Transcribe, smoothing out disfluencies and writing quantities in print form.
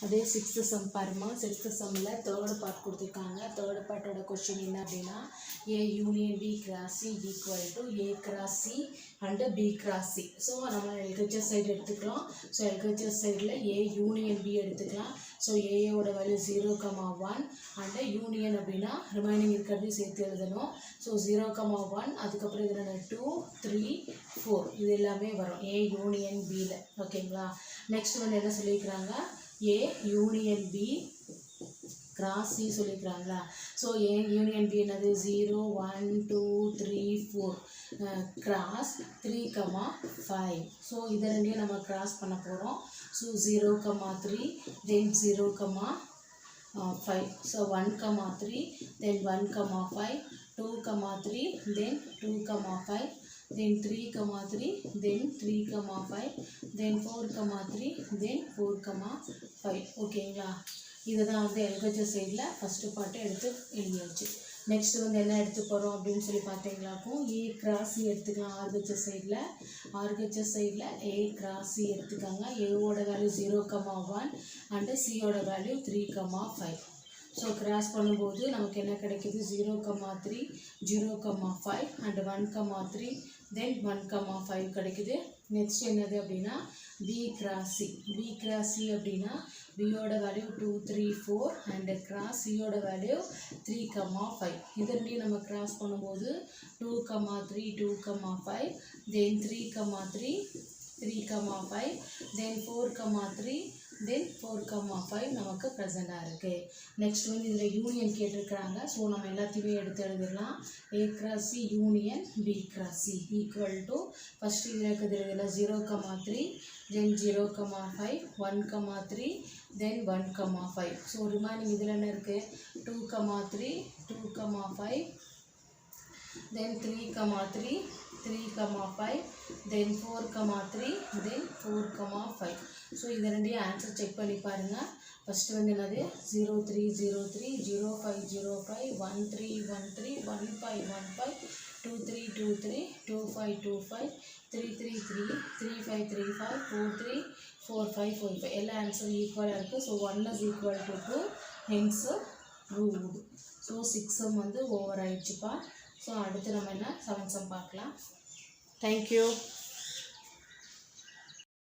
அதே sixth sum பாருமா. Sixth சம்மில் தேர்டு பார்ட் கொடுத்துருக்காங்க. தேர்டு பார்ட்டோட கொஸ்டின் என்ன அப்படின்னா, A union B cross C equal to A cross C and B cross C. So நம்ம எல்ஹெச்எஸ் சைடு எடுத்துக்கலாம். ஸோ எல்ஹெச்எஸ் சைடில் ஏ யூனியன் பி எடுத்துக்கலாம். ஸோ ஏயோட வேல்யூ 0,1 அண்டு யூனியன் அப்படின்னா ரிமைனிங் இருக்கிறதையும் சேர்த்து எழுதணும். ஸோ 0,1 அதுக்கப்புறம் இதில் 2 3 4 இது எல்லாமே வரும் ஏ யூனியன் பியில். ஓகேங்களா. நெக்ஸ்ட் வந்து என்ன சொல்லியிருக்கிறாங்க, A union B cross C சொல்லியிருக்கிறாங்களா. ஸோ ஏ யூனியன் பி என்னது 0 1 2 3 4 கிராஸ் 3,5. ஸோ இதை ரெண்டையும் நம்ம கிராஸ் பண்ண போகிறோம். ஸோ 0,3 தென் 0,5. ஸோ 1,3 தென் 1,5 2,3 தென் 2,5 then 3,3 then 3,5 then 4,3 then 4,5. ஓகேங்களா. இதுதான் வந்து எல்ஹெச்எஸ் சைடில் ஃபஸ்ட்டு பார்ட்டை எடுத்து எழுதியாச்சு. நெக்ஸ்ட் வந்து என்ன எடுத்து போகிறோம் அப்படின்னு சொல்லி பார்த்தீங்களாக்கும், ஏ கிராஸ் சி எடுத்துக்கலாம். ஆர்ஹெச்எஸ் சைடில் ஏ கிராஸ் சி எடுத்துக்காங்க. ஏவோட வேல்யூ 0,1 அண்டு சியோட வேல்யூ 3,5. ஸோ கிராஸ் பண்ணும்போது நமக்கு என்ன கிடைக்கிது, 0,3 0,5 அண்டு 1,3 தென் 1,5 கிடைக்குது. நெக்ஸ்ட் என்னது அப்படின்னா B cross C. B cross C அப்படின்னா பியோட வேல்யூ 2 3 4 அண்டு கிராஸ் சியோட வேல்யூ 3,5. இதனையும் நம்ம கிராஸ் பண்ணும்போது 2,3 2,5 தென் 3,3 3,5 தென் 4,3 தென் 4,5 நமக்கு ப்ரெசண்டாக இருக்குது. நெக்ஸ்ட் வந்து இதில் யூனியன் கேட்டிருக்கிறாங்க. ஸோ நம்ம எல்லாத்தையுமே எடுத்து எழுதிடலாம். A cross C union B cross C equal to first இதில் இருக்குது இதில் 0,3 தென் 0,5 1,3 தென் 1,5. ஸோ ரிமைனிங் இதில் என்ன இருக்குது 2,3 2,5 தென் 3,3 3,5 தென் 4,3 தென் 4,5. ஸோ இதை ரெண்டையும் ஆன்சர் செக் பண்ணி பாருங்கள். ஃபஸ்ட்டு வந்து என்னது 0303 0505 1313 1515 2323 2525 333 3535 43 45 45 எல்லா ஆன்சரும் ஈக்குவலாக இருக்குது. So 1 is equal to 2 hence proved. So 6 sum வந்து ஓவர் ஆயிடுச்சுப்பா. ஸோ அடுத்து நம்ம என்ன 7 sum பார்க்கலாம். தேங்க்யூ.